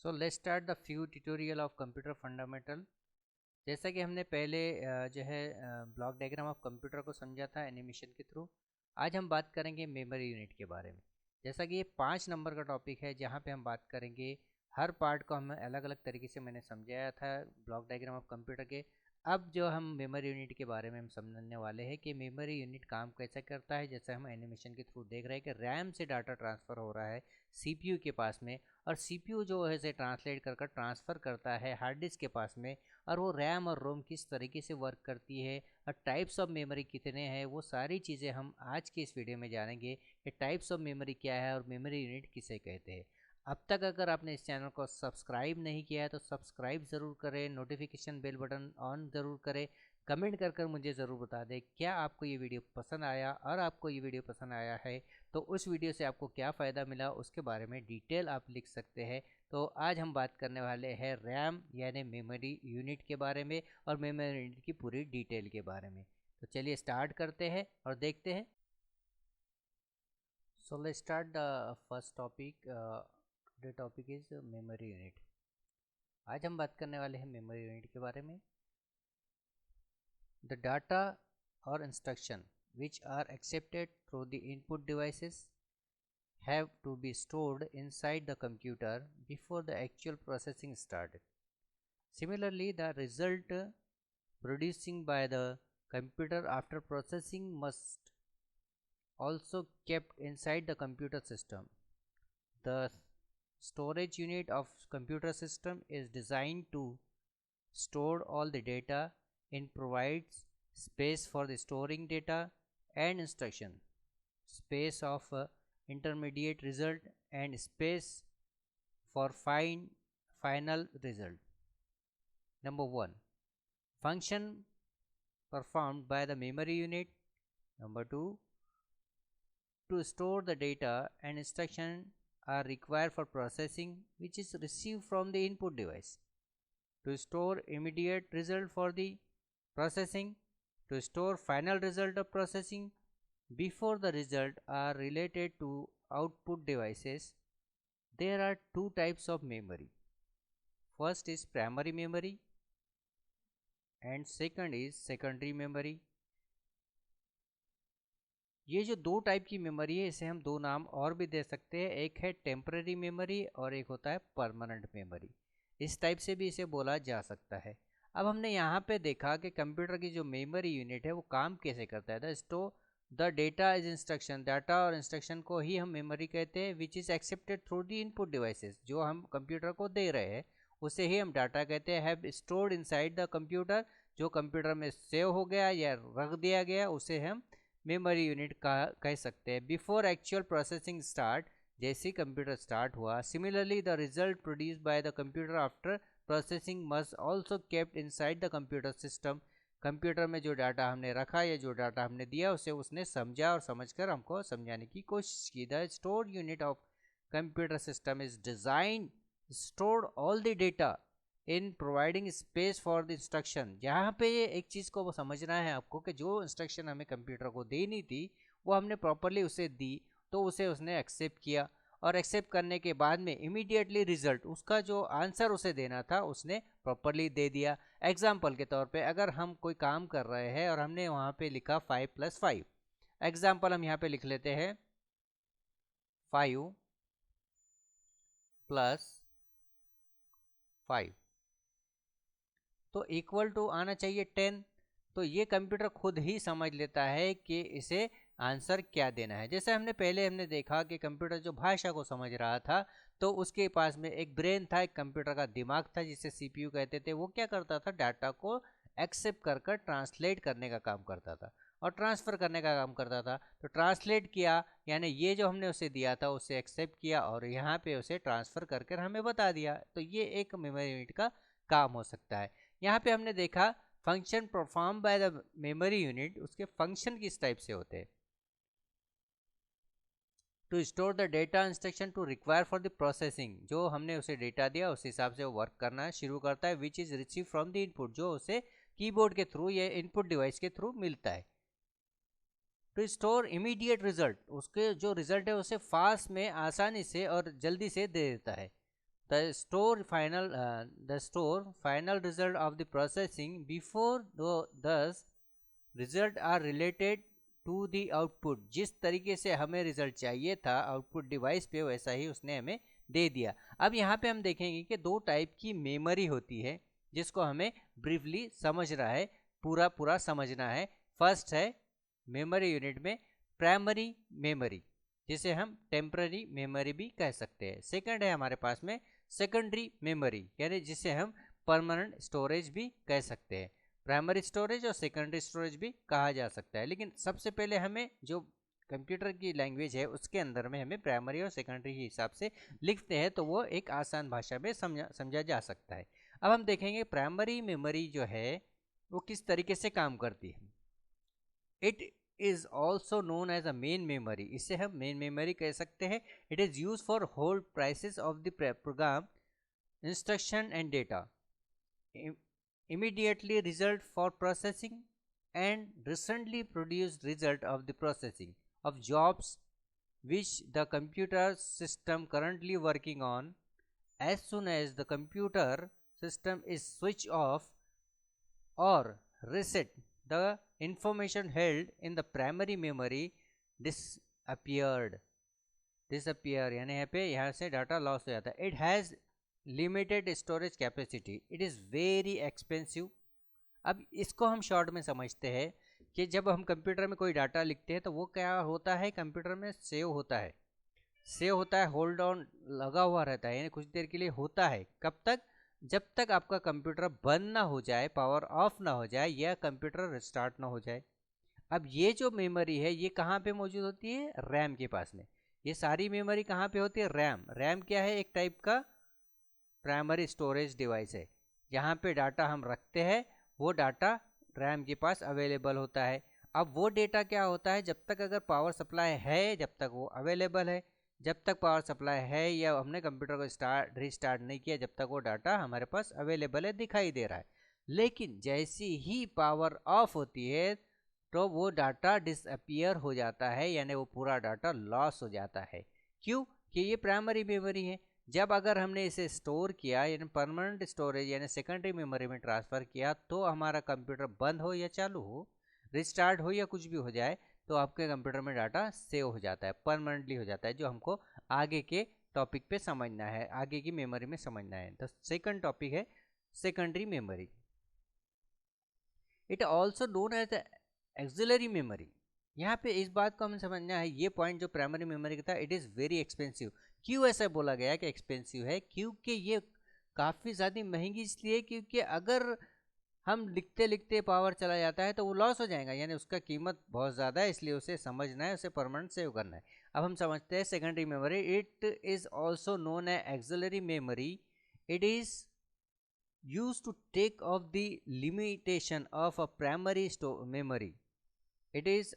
So let's start the few tutorial of computer fundamental. जैसा कि हमने पहले जो है ब्लॉक डायग्राम ऑफ कंप्यूटर को समझा था एनिमेशन के थ्रू। आज हम बात करेंगे मेमोरी यूनिट के बारे में। जैसा कि ये 5 नंबर का टॉपिक है जहाँ पे हम बात करेंगे हर पार्ट को हमें अलग अलग तरीके से मैंने समझाया था ब्लॉक डायग्राम ऑफ कंप्यूटर के। अब जो हम मेमोरी यूनिट के बारे में हम समझने वाले हैं कि मेमोरी यूनिट काम कैसे करता है। जैसे हम एनिमेशन के थ्रू देख रहे हैं कि रैम से डाटा ट्रांसफ़र हो रहा है सीपीयू के पास में, और सीपीयू जो है इसे ट्रांसलेट कर ट्रांसफ़र करता है हार्ड डिस्क के पास में। और वो रैम और रोम किस तरीके से वर्क करती है और टाइप्स ऑफ मेमोरी कितने हैं, वो सारी चीज़ें हम आज के इस वीडियो में जानेंगे कि टाइप्स ऑफ मेमोरी क्या है और मेमोरी यूनिट किसे कहते हैं। अब तक अगर आपने इस चैनल को सब्सक्राइब नहीं किया है तो सब्सक्राइब ज़रूर करें, नोटिफिकेशन बेल बटन ऑन ज़रूर करें। कमेंट कर मुझे ज़रूर बता दें क्या आपको ये वीडियो पसंद आया, और आपको ये वीडियो पसंद आया है तो उस वीडियो से आपको क्या फ़ायदा मिला उसके बारे में डिटेल आप लिख सकते हैं। तो आज हम बात करने वाले हैं रैम यानी मेमोरी यूनिट के बारे में और मेमोरी यूनिट की पूरी डिटेल के बारे में। तो चलिए स्टार्ट करते हैं और देखते हैं। So let's start the first topic. Today topic is memory unit. आज हम बात करने वाले हैं मेमोरी यूनिट के बारे में। द डाटा और instruction which are accepted through the input devices have to be stored inside the computer before the actual processing started. Similarly, the result producing by the computer after processing must also kept inside the computer system. The storage unit of computer system is designed to store all the data and provides space for the storing data and instruction, space of intermediate result, and space for final result. Number 1, function performed by the memory unit. Number 2, to store the data and instruction are required for processing which is received from the input device. To store immediate result for the processing, to store final result of processing before the result are related to output devices. There are two types of memory. First is primary memory and second is secondary memory. ये जो दो type की memory है इसे हम दो नाम और भी दे सकते हैं, एक है टेम्पररी मेमोरी और एक होता है परमानेंट मेमोरी। इस टाइप से भी इसे बोला जा सकता है। अब हमने यहाँ पे देखा कि कंप्यूटर की जो मेमोरी यूनिट है वो काम कैसे करता है। The data is instruction, data और इंस्ट्रक्शन को ही हम मेमोरी कहते हैं, which is accepted through the input devices. जो हम कंप्यूटर को दे रहे हैं उसे ही हम डाटा कहते हैं। Have stored inside the computer, जो कंप्यूटर में सेव हो गया या रख दिया गया उसे हम मेमोरी यूनिट का कह सकते हैं। बिफोर एक्चुअल प्रोसेसिंग स्टार्ट, जैसे कंप्यूटर स्टार्ट हुआ। Similarly the result produced by the computer after processing must also kept inside the computer system. Computer में जो डाटा हमने रखा या जो डाटा हमने दिया उसे उसने समझा और समझकर हमको समझाने की कोशिश की। The store unit of computer system is design store all the data in providing space for the instruction. यहाँ पे ये एक चीज़ को वो समझना है आपको कि जो इंस्ट्रक्शन हमें कंप्यूटर को देनी थी वो हमने प्रॉपरली उसे दी, तो उसे उसने एक्सेप्ट किया और एक्सेप्ट करने के बाद में इमीडिएटली रिजल्ट उसका जो आंसर उसे देना था उसने प्रॉपरली दे दिया। एग्जाम्पल के तौर पे अगर हम कोई काम कर रहे हैं और हमने वहाँ पे लिखा 5+5, एग्जाम्पल हम यहाँ पे लिख लेते हैं 5 + 5 तो इक्वल टू आना चाहिए 10। तो ये कंप्यूटर खुद ही समझ लेता है कि इसे आंसर क्या देना है। जैसे हमने देखा कि कंप्यूटर जो भाषा को समझ रहा था तो उसके पास में एक ब्रेन था, एक कंप्यूटर का दिमाग था जिसे सीपीयू कहते थे। वो क्या करता था, डाटा को एक्सेप्ट कर ट्रांसलेट करने का काम करता था और ट्रांसफ़र करने का काम करता था। तो ट्रांसलेट किया यानी ये जो हमने उसे दिया था उसे एक्सेप्ट किया और यहाँ पे उसे ट्रांसफ़र कर हमें बता दिया। तो ये एक मेमोरी यूनिट का काम हो सकता है। यहाँ पे हमने देखा function perform by the memory unit, उसके फंक्शन किस टाइप से होते हैं। To store the data instruction to require for the processing, जो हमने उसे डेटा दिया उस हिसाब से वो वर्क करना शुरू करता है। Which is receive from the input, जो उसे कीबोर्ड के थ्रू या इनपुट डिवाइस के थ्रू मिलता है। टू स्टोर इमीडिएट रिजल्ट, उसके जो रिजल्ट है उसे फास्ट में आसानी से और जल्दी से दे देता है। the store final result of the processing before thus result are related to the output. जिस तरीके से हमें रिजल्ट चाहिए था आउटपुट डिवाइस पे वैसा ही उसने हमें दे दिया। अब यहाँ पे हम देखेंगे कि दो टाइप की मेमोरी होती है जिसको हमें ब्रीफली समझ रहा है, पूरा समझना है। फर्स्ट है मेमोरी यूनिट में प्राइमरी मेमोरी, जिसे हम टेम्पररी मेमोरी भी कह सकते हैं। सेकंड है हमारे पास में सेकेंडरी मेमोरी, यानी जिसे हम परमानेंट स्टोरेज भी कह सकते हैं। प्राइमरी स्टोरेज और सेकेंडरी स्टोरेज भी कहा जा सकता है, लेकिन सबसे पहले हमें जो कंप्यूटर की लैंग्वेज है उसके अंदर में हमें प्राइमरी और सेकेंडरी के हिसाब से लिखते हैं तो वो एक आसान भाषा में समझा जा सकता है। अब हम देखेंगे प्राइमरी मेमोरी जो है वो किस तरीके से काम करती है। It is also known as a main memory, इसे हम मेन मेमोरी कह सकते हैं। It is use for hold prices of the program instruction and data, immediately result for processing and recently produced result of the processing of jobs which the computer system currently working on. As soon as the computer system is switched off or reset, the information held in the primary memory disappear, यानी यहाँ पे यहाँ से data loss हो जाता है। It has limited storage capacity, it is very expensive. अब इसको हम शॉर्ट में समझते हैं कि जब हम कंप्यूटर में कोई डाटा लिखते हैं तो वो क्या होता है, कंप्यूटर में सेव होता है, होल्ड ऑन लगा हुआ रहता है, यानी कुछ देर के लिए होता है। कब तक? जब तक आपका कंप्यूटर बंद ना हो जाए, पावर ऑफ ना हो जाए या कंप्यूटर रिस्टार्ट ना हो जाए। अब ये जो मेमोरी है ये कहाँ पे मौजूद होती है? रैम के पास में। ये सारी मेमोरी कहाँ पे होती है? रैम क्या है? एक टाइप का प्राइमरी स्टोरेज डिवाइस है। यहाँ पे डाटा हम रखते हैं, वो डाटा रैम के पास अवेलेबल होता है। अब वो डेटा क्या होता है, जब तक अगर पावर सप्लाई है जब तक वो अवेलेबल है, जब तक पावर सप्लाई है या हमने कंप्यूटर को रीस्टार्ट नहीं किया जब तक वो डाटा हमारे पास अवेलेबल है, दिखाई दे रहा है। लेकिन जैसी ही पावर ऑफ होती है तो वो डाटा डिसअपियर हो जाता है, यानी वो पूरा डाटा लॉस हो जाता है। क्यों? कि ये प्राइमरी मेमोरी है। जब अगर हमने इसे स्टोर किया यानी परमानेंट स्टोरेज यानी सेकेंडरी मेमोरी में ट्रांसफ़र किया तो हमारा कंप्यूटर बंद हो या चालू हो, रिस्टार्ट हो या कुछ भी हो जाए, तो आपके कंप्यूटर में डाटा सेव हो जाता है, परमानेंटली हो जाता है, जो हमको आगे के टॉपिक पे समझना है, आगे की मेमोरी में समझना है। तो सेकंड टॉपिक है secondary memory. It also known as auxiliary memory. यहाँ पे इस बात को हमें समझना है, ये पॉइंट जो प्राइमरी मेमोरी का था, इट इज़ वेरी एक्सपेंसिव। क्यों ऐसा बोला गया कि एक्सपेंसिव है? क्योंकि ये काफ़ी ज़्यादा महंगी इसलिए क्योंकि अगर हम लिखते लिखते पावर चला जाता है तो वो लॉस हो जाएगा, यानी उसका कीमत बहुत ज़्यादा है, इसलिए उसे समझना है, उसे परमानेंट सेव करना है। अब हम समझते हैं secondary memory. It is also known as auxiliary memory. It is used to take off the limitation of a primary memory. It is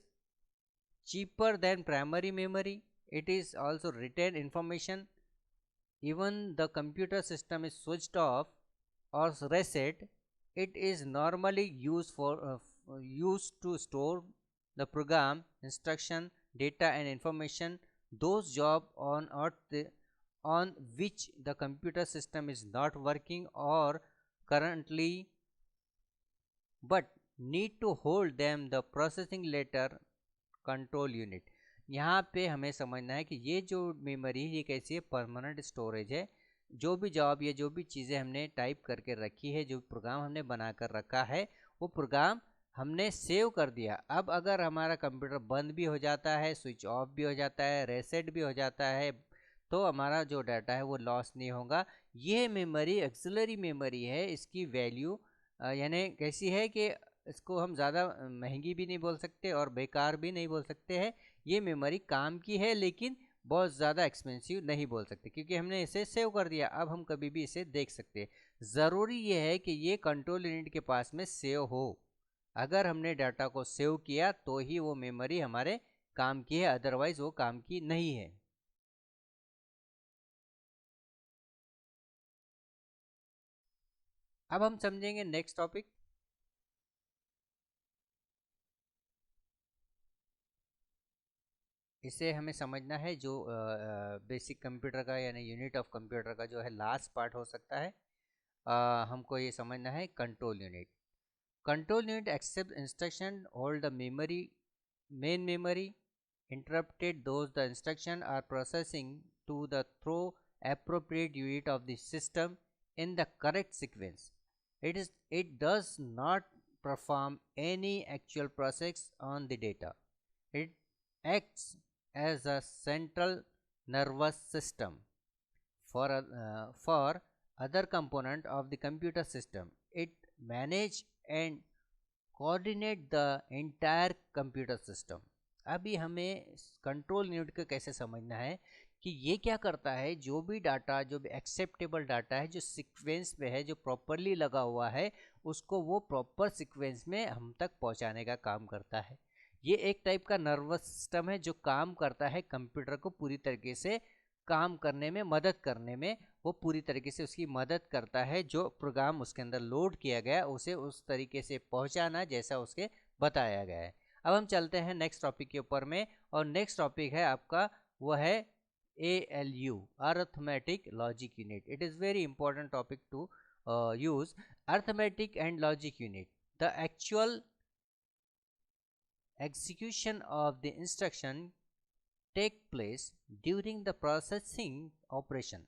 cheaper than primary memory. It is also retain information even the computer system is switched off or reset. It is normally used to store the program instruction data and information those job on which the computer system is not working or currently but need to hold them the processing later control unit। यहाँ पे हमें समझना है कि ये जो memory है ये कैसी है? परमानेंट स्टोरेज है। जो भी जॉब या जो भी चीज़ें हमने टाइप करके रखी है, जो प्रोग्राम हमने बना कर रखा है, वो प्रोग्राम हमने सेव कर दिया। अब अगर हमारा कंप्यूटर बंद भी हो जाता है, स्विच ऑफ भी हो जाता है, रीसेट भी हो जाता है, तो हमारा जो डाटा है वो लॉस नहीं होगा। ये मेमोरी एक्सिलरी मेमोरी है। इसकी वैल्यू यानी कैसी है कि इसको हम ज़्यादा महंगी भी नहीं बोल सकते और बेकार भी नहीं बोल सकते हैं। ये मेमोरी काम की है लेकिन बहुत ज़्यादा एक्सपेंसिव नहीं बोल सकते क्योंकि हमने इसे सेव कर दिया। अब हम कभी भी इसे देख सकते हैं। ज़रूरी ये है कि ये कंट्रोल यूनिट के पास में सेव हो। अगर हमने डाटा को सेव किया तो ही वो मेमोरी हमारे काम की है, अदरवाइज़ वो काम की नहीं है। अब हम समझेंगे नेक्स्ट टॉपिक। इसे हमें समझना है जो बेसिक कंप्यूटर का यानी यूनिट ऑफ कंप्यूटर का जो है लास्ट पार्ट हो सकता है। हमको ये समझना है control unit. Control unit accept instruction hold the memory main memory interrupted those the instruction are processing to the throw appropriate unit of the system in the correct sequence. It does not perform any actual process on the data. It acts as a central nervous system for other component of the computer system. It manage and coordinate the entire computer system. अभी हमें control unit को कैसे समझना है कि ये क्या करता है, जो भी डाटा, जो भी एक्सेप्टेबल डाटा है, जो सीक्वेंस में है, जो प्रॉपरली लगा हुआ है, उसको वो प्रॉपर सीक्वेंस में हम तक पहुंचाने का काम करता है। ये एक टाइप का नर्वस सिस्टम है जो काम करता है कंप्यूटर को पूरी तरीके से काम करने में, मदद करने में। वो पूरी तरीके से उसकी मदद करता है, जो प्रोग्राम उसके अंदर लोड किया गया उसे उस तरीके से पहुंचाना जैसा उसके बताया गया है। अब हम चलते हैं नेक्स्ट टॉपिक के ऊपर में, और नेक्स्ट टॉपिक है आपका वो है ALU, arithmetic logic unit. It is very important topic to use. Arithmetic and logic unit, the actual execution of the instruction take place during the processing operation.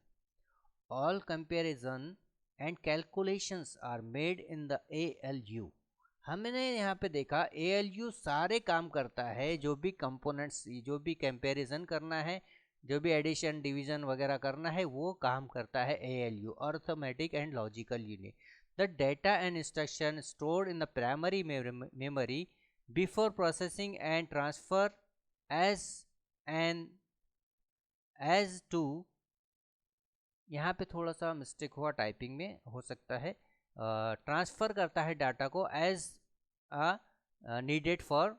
All comparison and calculations are made in the ALU. हमने यहाँ पे देखा ALU सारे काम करता है, जो भी कंपोनेंट्स, जो भी कंपैरिजन करना है, जो भी एडिशन डिवीजन वगैरह करना है, वो काम करता है ALU, arithmetic and logical unit. The data and instruction stored in the primary memory before processing and transfer as to, यहाँ पे थोड़ा सा मिस्टेक हुआ टाइपिंग में, हो सकता है। ट्रांसफ़र करता है डाटा को एज नीडेड फॉर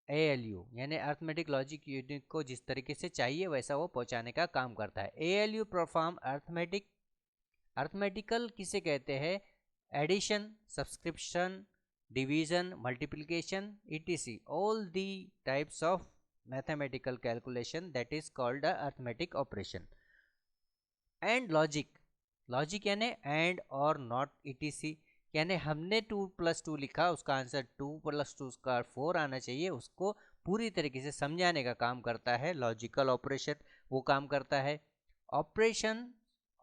ALU, यानी अर्थमेटिक लॉजिक यूनिट को जिस तरीके से चाहिए वैसा वो पहुंचाने का काम करता है। ALU परफॉर्म अर्थमेटिकल किसे कहते हैं? Addition, subscription, division, multiplication, etc. All the types of mathematical calculation that is called the arithmetic operation. And logic यानी एंड और नॉट etc, यानी हमने 2 + 2 लिखा, उसका आंसर 2 + 2 का 4 आना चाहिए, उसको पूरी तरीके से समझाने का काम करता है लॉजिकल ऑपरेशन, वो काम करता है। Operation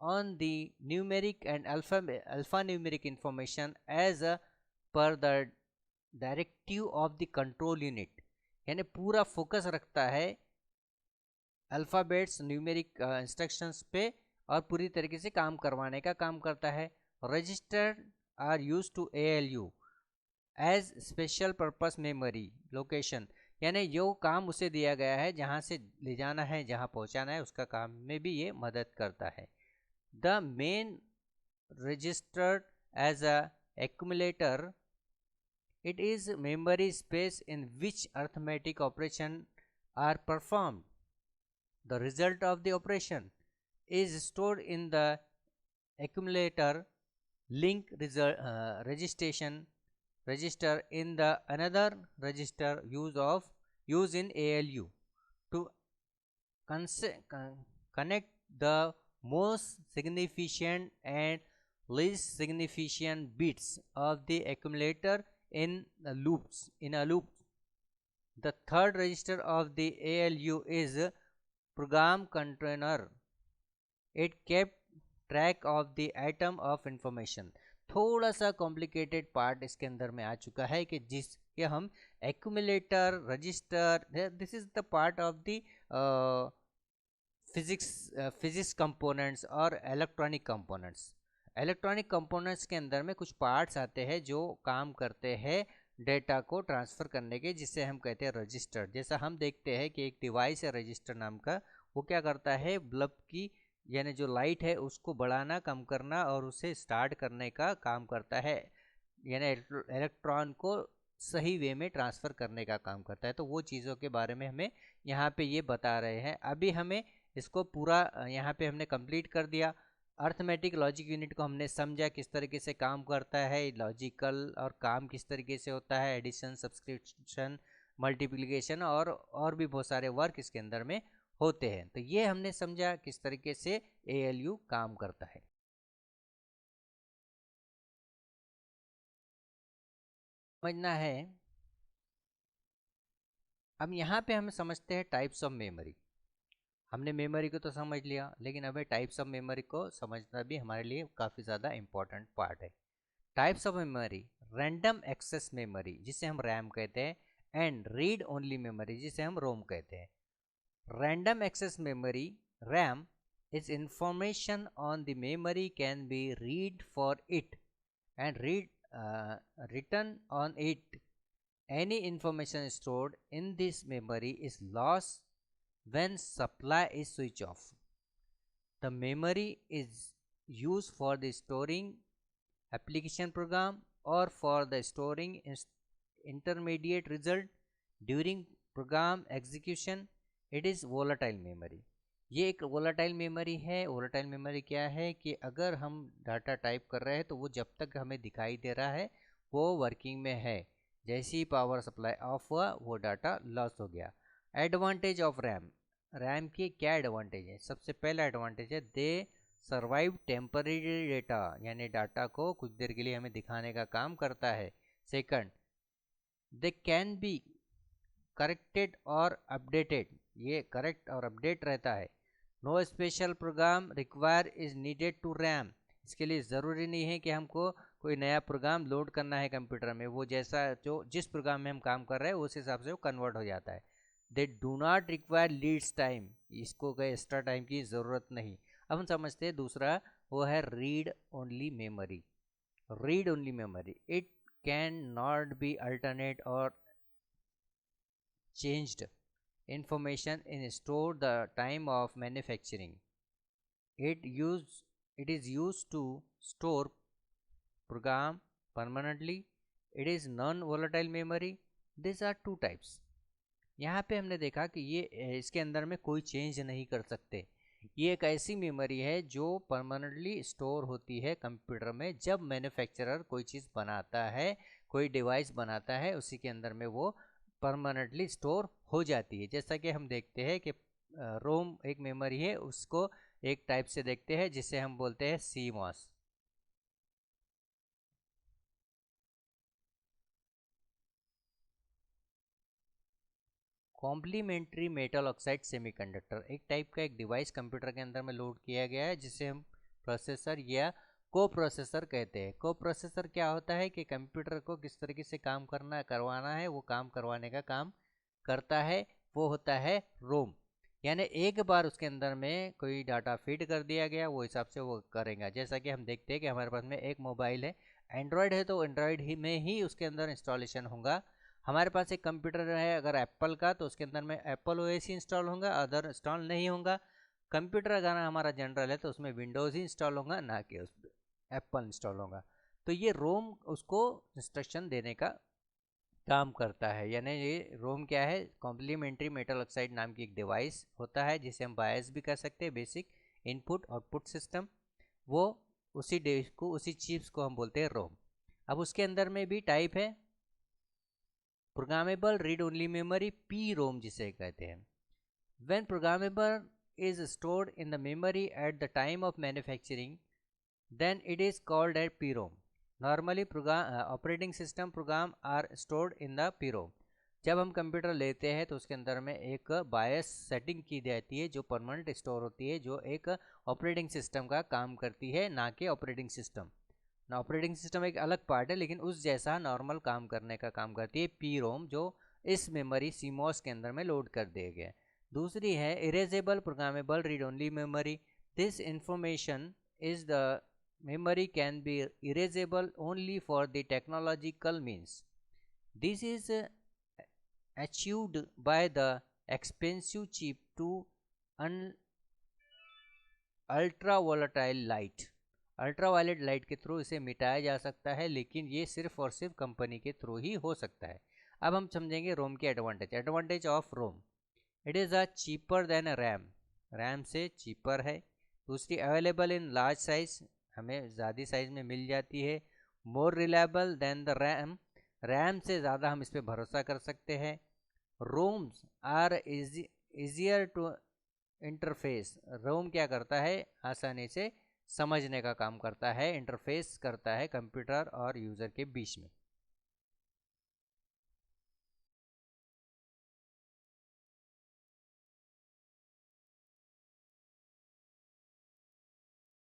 on the numeric and alpha numeric information as per the directive of the control unit, यानी पूरा फोकस रखता है अल्फ़ाबेट्स, न्यूमेरिक इंस्ट्रक्शंस पे, और पूरी तरीके से काम करवाने का काम करता है। Register are use to ALU as special purpose memory location, यानी जो काम उसे दिया गया है, जहाँ से ले जाना है, जहाँ पहुँचाना है, उसका काम में भी ये मदद करता है। The main registered as a accumulator, it is memory space in which arithmetic operation are performed. The result of the operation is stored in the accumulator link register in the another register use in ALU to connect the most significant and least significant bits of the accumulator in a loop. The third register of the ALU is program container. It kept track of the item of information. थोड़ा सा complicated part इसके अंदर में आ चुका है कि जिसके हम accumulator, register, this is the part of the physics components और इलेक्ट्रॉनिक कंपोनेंट्स। इलेक्ट्रॉनिक कंपोनेंट्स के अंदर में कुछ पार्ट्स आते हैं जो काम करते हैं डेटा को ट्रांसफ़र करने के, जिसे हम कहते हैं रजिस्टर। जैसा हम देखते हैं कि एक डिवाइस है रजिस्टर नाम का, वो क्या करता है, बल्ब की यानी जो लाइट है उसको बढ़ाना, कम करना और उसे स्टार्ट करने का काम करता है, यानी इलेक्ट्रॉन को सही वे में ट्रांसफ़र करने का काम करता है। तो वो चीज़ों के बारे में हमें यहाँ पे ये बता रहे हैं। अभी हमें इसको पूरा यहाँ पे हमने कंप्लीट कर दिया। अर्थमेटिक लॉजिक यूनिट को हमने समझा किस तरीके से काम करता है, लॉजिकल और काम किस तरीके से होता है, एडिशन, सब्सक्रिप्शन, मल्टीप्लिकेशन और भी बहुत सारे वर्क इसके अंदर में होते हैं। तो ये हमने समझा किस तरीके से ALU काम करता है। समझना है। अब यहाँ पे हम समझते हैं टाइप्स ऑफ मेमोरी। हमने मेमोरी को तो समझ लिया, लेकिन हमें टाइप्स ऑफ मेमोरी को समझना भी हमारे लिए काफ़ी ज़्यादा इंपॉर्टेंट पार्ट है। Types of memory, random access memory जिसे हम रैम कहते हैं, एंड रीड ओनली मेमोरी जिसे हम रोम कहते हैं। Random access memory RAM is information on the memory can be read for it and written on it. Any information stored in this memory is lost when supply is switched off. The memory is used for the storing application program or for the storing intermediate result during program execution. It is volatile memory. ये एक volatile memory है। Volatile memory क्या है कि अगर हम data type कर रहे हैं तो वो जब तक हमें दिखाई दे रहा है वो वर्किंग में है, जैसे ही पावर सप्लाई ऑफ हुआ वो डाटा लॉस हो गया। एडवांटेज ऑफ रैम, रैम की क्या एडवांटेज है? सबसे पहला एडवांटेज है दे सर्वाइव टेम्पररी डेटा, यानी डाटा को कुछ देर के लिए हमें दिखाने का काम करता है। Second, they can be corrected और अपडेटेड, ये करेक्ट और अपडेट रहता है। No special program require is needed to RAM, इसके लिए ज़रूरी नहीं है कि हमको कोई नया प्रोग्राम लोड करना है कंप्यूटर में, वो जैसा जो जिस प्रोग्राम में हम काम कर रहे हैं उस हिसाब से वो कन्वर्ट हो जाता है। They do not require leads time, इसको कोई एक्स्ट्रा टाइम की ज़रूरत नहीं। अब हम समझते हैं दूसरा, वो है read only memory. Read only memory, it can not be alternate और changed information in store the time of manufacturing. It is used to store program permanently. It is non volatile memory. These are two types. यहाँ पे हमने देखा कि ये इसके अंदर में कोई चेंज नहीं कर सकते। ये एक ऐसी मेमोरी है जो परमानेंटली स्टोर होती है कंप्यूटर में। जब मैन्युफैक्चरर कोई चीज़ बनाता है, कोई डिवाइस बनाता है, उसी के अंदर में वो परमानेंटली स्टोर हो जाती है। जैसा कि हम देखते हैं कि रोम एक मेमोरी है, उसको एक टाइप से देखते हैं जिसे हम बोलते हैं CMOS। Complementary metal oxide semiconductor एक टाइप का एक डिवाइस कंप्यूटर के अंदर में लोड किया गया है जिसे हम प्रोसेसर या को प्रोसेसर कहते हैं। को प्रोसेसर क्या होता है कि कंप्यूटर को किस तरीके से काम करवाना है वो काम करवाने का काम करता है, वो होता है रोम। यानी एक बार उसके अंदर में कोई डाटा फीड कर दिया गया वो हिसाब से वो करेगा। जैसा कि हम देखते हैं कि हमारे पास में एक मोबाइल है, एंड्रॉयड है तो एंड्रॉयड ही में ही उसके अंदर इंस्टॉलेशन होगा। हमारे पास एक कंप्यूटर है अगर एप्पल का, तो उसके अंदर में एप्पल OS ही इंस्टॉल होगा, अदर इंस्टॉल नहीं होगा। कंप्यूटर अगर हमारा जनरल है तो उसमें विंडोज़ ही इंस्टॉल होगा, ना कि उस एप्पल इंस्टॉल होगा। तो ये रोम उसको इंस्ट्रक्शन देने का काम करता है। यानी ये रोम क्या है? कॉम्प्लीमेंट्री मेटल ऑक्साइड नाम की एक डिवाइस होता है जिसे हम बायस भी कर सकते हैं, बेसिक इनपुट आउटपुट सिस्टम। वो उसी डिवाइस को, उसी चिप्स को हम बोलते हैं रोम। अब उसके अंदर में भी टाइप है programmable read only memory, PROM जिसे कहते हैं। When programmable is stored in the memory at the time of manufacturing, then it is called as PROM. Normally operating system program are stored in the PROM. जब हम computer लेते हैं तो उसके अंदर में एक बायस सेटिंग की जाती है जो परमानेंट स्टोर होती है, जो एक ऑपरेटिंग सिस्टम का काम करती है, ना कि ऑपरेटिंग सिस्टम। ऑपरेटिंग सिस्टम एक अलग पार्ट है लेकिन उस जैसा नॉर्मल काम करने का काम करती है PROM, जो इस मेमोरी CMOS के अंदर में लोड कर दिए गए। दूसरी है erasable programmable read only memory. This information is the memory can be erasable only for the technological means. This is achieved by the expensive chip to ultra volatile light. Ultraviolet light के through इसे मिटाया जा सकता है, लेकिन ये सिर्फ और सिर्फ कंपनी के थ्रू ही हो सकता है। अब हम समझेंगे रोम के advantage. Advantage of ROM, it is a cheaper than RAM, RAM से चीपर है। दूसरी, अवेलेबल इन लार्ज साइज, हमें ज़्यादा साइज़ में मिल जाती है। More reliable than the RAM, RAM से ज़्यादा हम इस पर भरोसा कर सकते हैं। ROMs are easier to interface. ROM क्या करता है, आसानी से समझने का काम करता है, इंटरफेस करता है कंप्यूटर और यूजर के बीच में।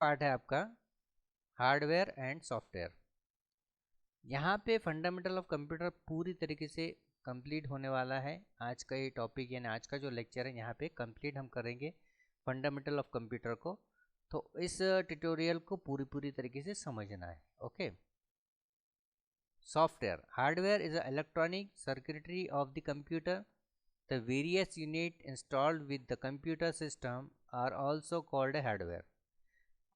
पार्ट है आपका हार्डवेयर एंड सॉफ्टवेयर। यहाँ पे फंडामेंटल ऑफ कंप्यूटर पूरी तरीके से कंप्लीट होने वाला है। आज का ये टॉपिक यानी आज का जो लेक्चर है यहाँ पे कंप्लीट हम करेंगे फंडामेंटल ऑफ कंप्यूटर को। तो इस ट्यूटोरियल को पूरी तरीके से समझना है। Okay. Software, hardware is electronic circuitry of the computer. The various unit installed with the computer system are also called hardware.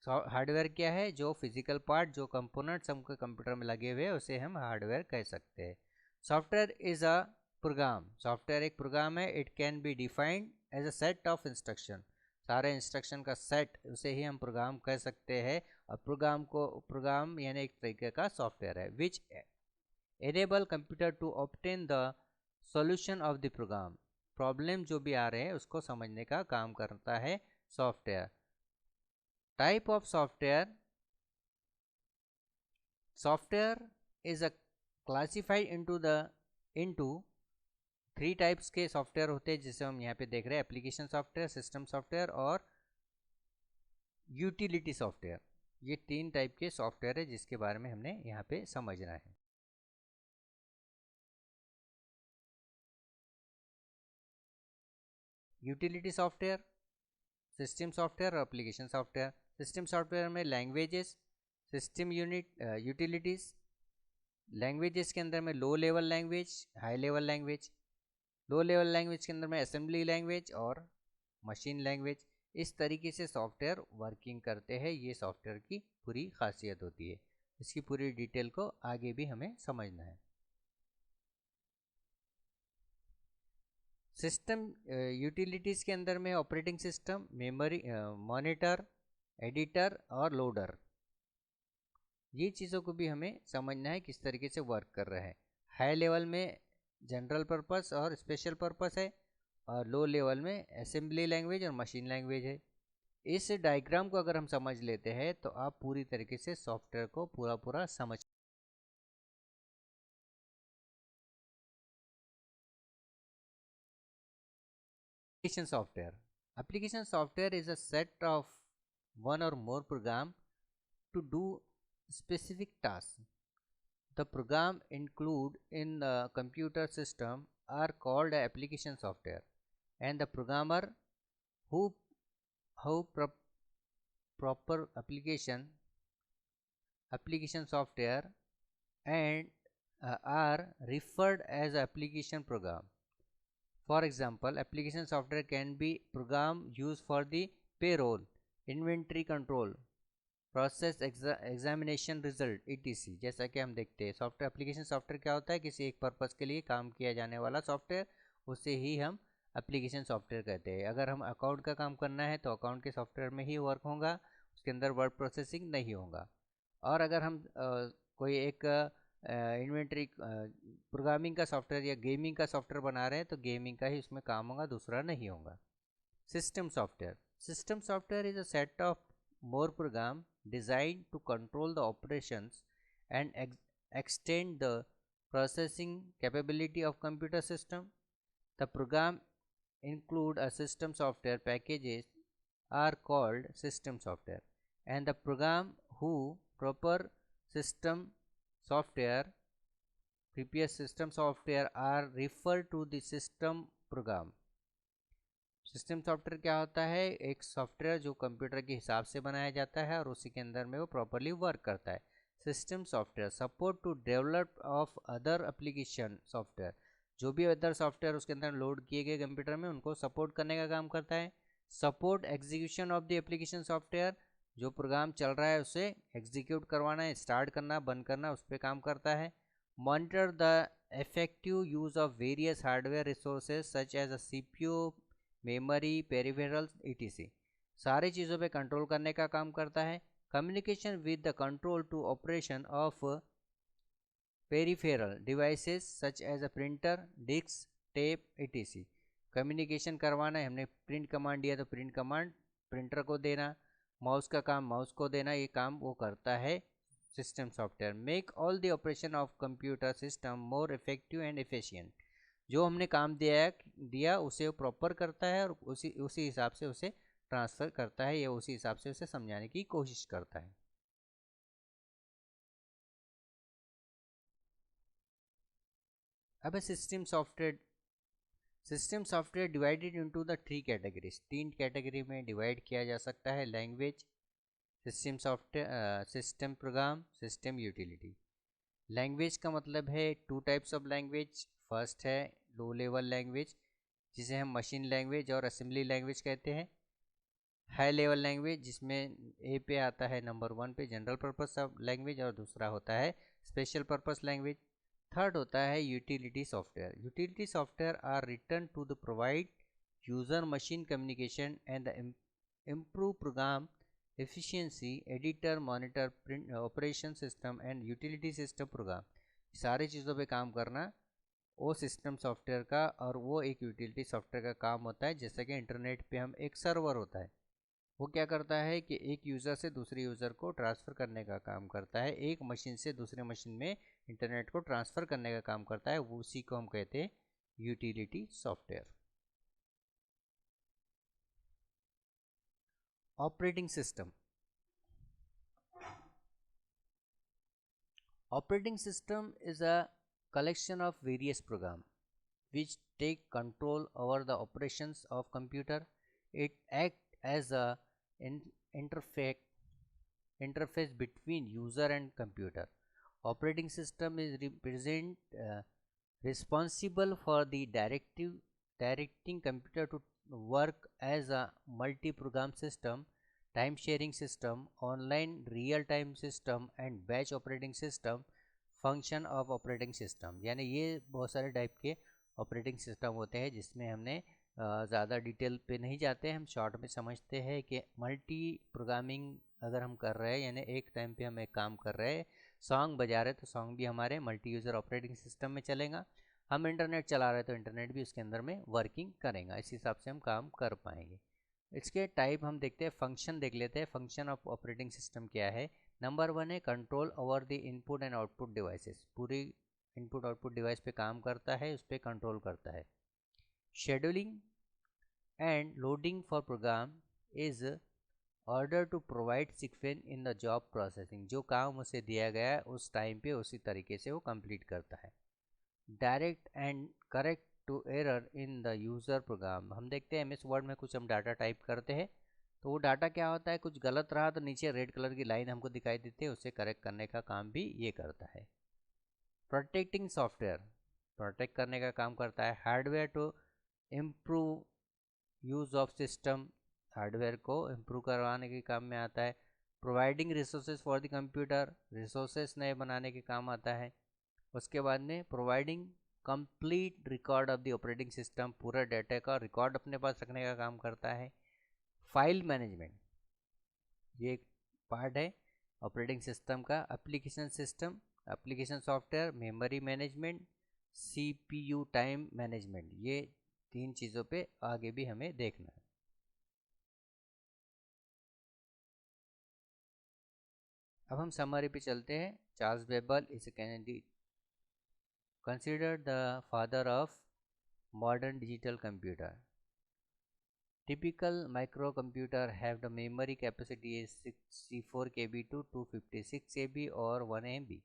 Hardware क्या है, जो फिजिकल पार्ट, जो कंपोनेंट्स हमको कंप्यूटर में लगे हुए हैं उसे हम हार्डवेयर कह सकते हैं। Software is a program, software एक प्रोग्राम है। It can be defined as a set of instruction, सारे इंस्ट्रक्शन का सेट, उसे ही हम प्रोग्राम कह सकते हैं। और प्रोग्राम यानी एक तरीके का सॉफ्टवेयर है which enable computer to obtain the solution of the program. Problem जो भी आ रहे हैं उसको समझने का काम करता है software. Type of software, software is a classified into three types के सॉफ्टवेयर होते हैं जिसे हम यहाँ पे देख रहे हैं, एप्लीकेशन सॉफ्टवेयर, सिस्टम सॉफ्टवेयर और यूटिलिटी सॉफ्टवेयर। ये तीन टाइप के सॉफ्टवेयर है जिसके बारे में हमने यहाँ पे समझना है। यूटिलिटी सॉफ्टवेयर, सिस्टम सॉफ्टवेयर और एप्लीकेशन सॉफ्टवेयर। सिस्टम सॉफ्टवेयर में लैंग्वेजेस, सिस्टम यूटिलिटीज। लैंग्वेजेस के अंदर में low level language, high level language. Low level language के अंदर में असेंबली लैंग्वेज और मशीन लैंग्वेज। इस तरीके से सॉफ्टवेयर वर्किंग करते हैं, ये सॉफ्टवेयर की पूरी खासियत होती है। इसकी पूरी डिटेल को आगे भी हमें समझना है। सिस्टम यूटिलिटीज़ के अंदर में operating system, memory, monitor, editor और लोडर, ये चीज़ों को भी हमें समझना है किस तरीके से वर्क कर रहा है। हाई लेवल में जनरल पर्पस और स्पेशल पर्पस है, और लो लेवल में असेंबली लैंग्वेज और मशीन लैंग्वेज है। इस डायग्राम को अगर हम समझ लेते हैं तो आप पूरी तरीके से सॉफ्टवेयर को पूरा समझ। Application software, application software is a set of one or more program to do specific tasks. The program included in the computer system are called application software, and the programmer who proper application software and are referred as application program. For example, application software can be program used for the payroll, inventory control, process examination result etc। जैसा कि हम देखते हैं software, application software क्या होता है, किसी एक पर्पज़ के लिए काम किया जाने वाला सॉफ्टवेयर, उसे ही हम एप्लीकेशन सॉफ्टवेयर कहते हैं। अगर हम अकाउंट का काम करना है तो अकाउंट के सॉफ्टवेयर में ही वर्क होगा, उसके अंदर वर्ड प्रोसेसिंग नहीं होगा। और अगर हम कोई एक इन्वेंट्री प्रोग्रामिंग का सॉफ्टवेयर या गेमिंग का सॉफ्टवेयर बना रहे हैं तो गेमिंग का ही उसमें काम होगा, दूसरा नहीं होगा। System software, system software is a set of more program designed to control the operations and extend the processing capability of computer system. The program include a system software packages are called system software, and the program who proper system software previous system software are referred to the system program. System software क्या होता है, एक software जो computer के हिसाब से बनाया जाता है और उसी के अंदर में वो प्रॉपरली वर्क करता है। System software support to develop of other application software, जो भी अदर सॉफ्टवेयर उसके अंदर लोड किए गए कंप्यूटर में उनको सपोर्ट करने का काम करता है। Support execution of the application software, जो प्रोग्राम चल रहा है उसे एग्जीक्यूट करवाना है, स्टार्ट करना, बंद करना, उस पर काम करता है। Monitor the effective use of various hardware resources such as a CPU, memory, peripherals etc। सारी चीज़ों पे कंट्रोल करने का काम करता है। Communication with the control to operation of peripheral devices such as a printer, disk, tape etc। Communication करवाना है, हमने प्रिंट कमांड दिया तो प्रिंट कमांड प्रिंटर को देना, माउस का काम माउस को देना, ये काम वो करता है system software. Make all the operation of computer system more effective and efficient. जो हमने काम दिया उसे वो प्रॉपर करता है और उसी हिसाब से उसे ट्रांसफ़र करता है या उसी हिसाब से उसे समझाने की कोशिश करता है। अब system software divided into the three categories, तीन कैटेगरी में डिवाइड किया जा सकता है। Language, system software, system program, system utility. Language का मतलब है two types of language. First है लो लेवल लैंग्वेज जिसे हम मशीन लैंग्वेज और असेंबली लैंग्वेज कहते हैं। हाई लेवल लैंग्वेज जिसमें ए पे आता है नंबर 1 पे जनरल पर्पस लैंग्वेज और दूसरा होता है स्पेशल पर्पस लैंग्वेज। थर्ड होता है utility software. Utility software are written to the provide user machine communication and the improve program efficiency, editor, monitor, print, operation system and utility system program, सारी चीज़ों पे काम करना वो सिस्टम सॉफ्टवेयर का और वो एक यूटिलिटी सॉफ्टवेयर का काम होता है। जैसे कि इंटरनेट पे हम एक सर्वर होता है, वो क्या करता है कि एक यूज़र से दूसरे यूज़र को ट्रांसफ़र करने का काम करता है, एक मशीन से दूसरे मशीन में इंटरनेट को ट्रांसफ़र करने का काम करता है, वो उसी को हम कहते हैं utility software. Operating system. Operating system is a collection of various programs which take control over the operations of computer. It acts as a in interface interface between user and computer. Operating system is responsible for the directing computer to work as a multi-program system, time sharing system, online real-time system and batch operating system। Function of operating system यानी ये बहुत सारे type के operating system होते हैं जिसमें हमने ज़्यादा डिटेल पे नहीं जाते, हम शॉर्ट में समझते हैं कि मल्टी प्रोग्रामिंग अगर हम कर रहे हैं यानी एक टाइम पे हम एक काम कर रहे हैं, सॉन्ग बजा रहे तो सॉन्ग भी हमारे मल्टी यूज़र ऑपरेटिंग सिस्टम में चलेगा, हम इंटरनेट चला रहे तो इंटरनेट भी उसके अंदर में वर्किंग करेगा, इस हिसाब से हम काम कर पाएंगे। इसके टाइप हम देखते हैं, फंक्शन देख लेते हैं। फंक्शन ऑफ ऑपरेटिंग सिस्टम क्या है? नंबर 1 है control over the input and output devices, पूरी इनपुट आउटपुट डिवाइस पे काम करता है, उस पर कंट्रोल करता है। Scheduling and loading for program is order to provide sequence in the job processing, जो काम उसे दिया गया है उस टाइम पे उसी तरीके से वो कंप्लीट करता है। Direct and correct to error in the user program, हम देखते हैं एमएस वर्ड में कुछ हम डाटा टाइप करते हैं तो वो डाटा क्या होता है, कुछ गलत रहा तो नीचे रेड कलर की लाइन हमको दिखाई देती है, उसे करेक्ट करने का काम भी ये करता है। प्रोटेक्टिंग सॉफ्टवेयर प्रोटेक्ट करने का काम करता है। Hardware to improve use of system, hardware को इम्प्रूव करवाने के काम में आता है। Providing resources for the computer, resources नए बनाने के काम आता है। उसके बाद में providing complete record of the operating system, पूरा डाटा का रिकॉर्ड अपने पास रखने का काम करता है। फाइल मैनेजमेंट ये एक पार्ट है ऑपरेटिंग सिस्टम का। Application system, application software, memory management, CPU time management, ये तीन चीज़ों पे आगे भी हमें देखना है। अब हम समरी पे चलते हैं। Charles Babbage is considered the father of modern digital computer. Typical microcomputer have the memory capacity is 64 KB to 256 KB or 1 MB.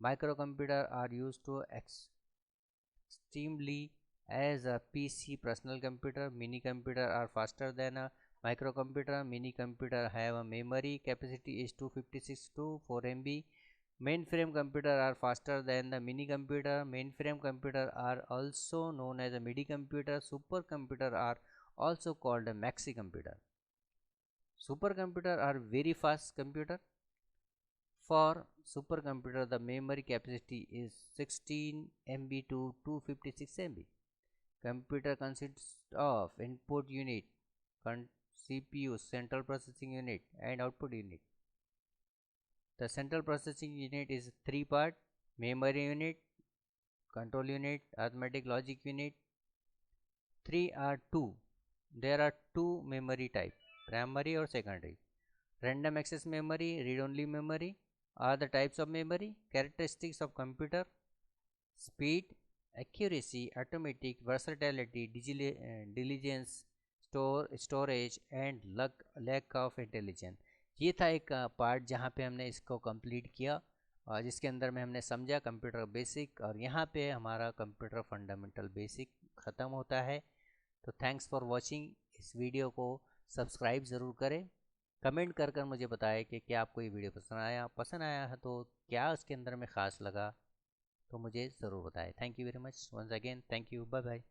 Microcomputer are used to extremely as a PC personal computer. Mini computer are faster than a microcomputer. Mini computer have a memory capacity is 256 to 4 MB. Mainframe computer are faster than the mini computer. Mainframe computer are also known as a MIDI computer. Supercomputer are also called a maxi computer. Supercomputer are very fast computer. For supercomputer, the memory capacity is 16 MB to 256 MB. Computer consists of input unit, CPU, central processing unit, and output unit. The central processing unit is three part: memory unit, control unit, arithmetic logic unit. 3 are 2. There are two memory type, primary or secondary. Random access memory, read-only memory are the types of memory. Characteristics of computer: speed, accuracy, automatic, versatility, diligence, storage and lack of intelligence. ये था एक part जहाँ पे हमने इसको complete किया और जिसके अंदर में हमने समझा कंप्यूटर बेसिक, और यहाँ पे हमारा कंप्यूटर फंडामेंटल बेसिक ख़त्म होता है. तो थैंक्स फॉर वॉचिंग. इस वीडियो को सब्सक्राइब ज़रूर करें. कमेंट कर कर मुझे बताएं कि क्या आपको ये वीडियो पसंद आया है तो क्या उसके अंदर में ख़ास लगा, तो मुझे ज़रूर बताएं. Thank you very much once again. Thank you. Bye bye.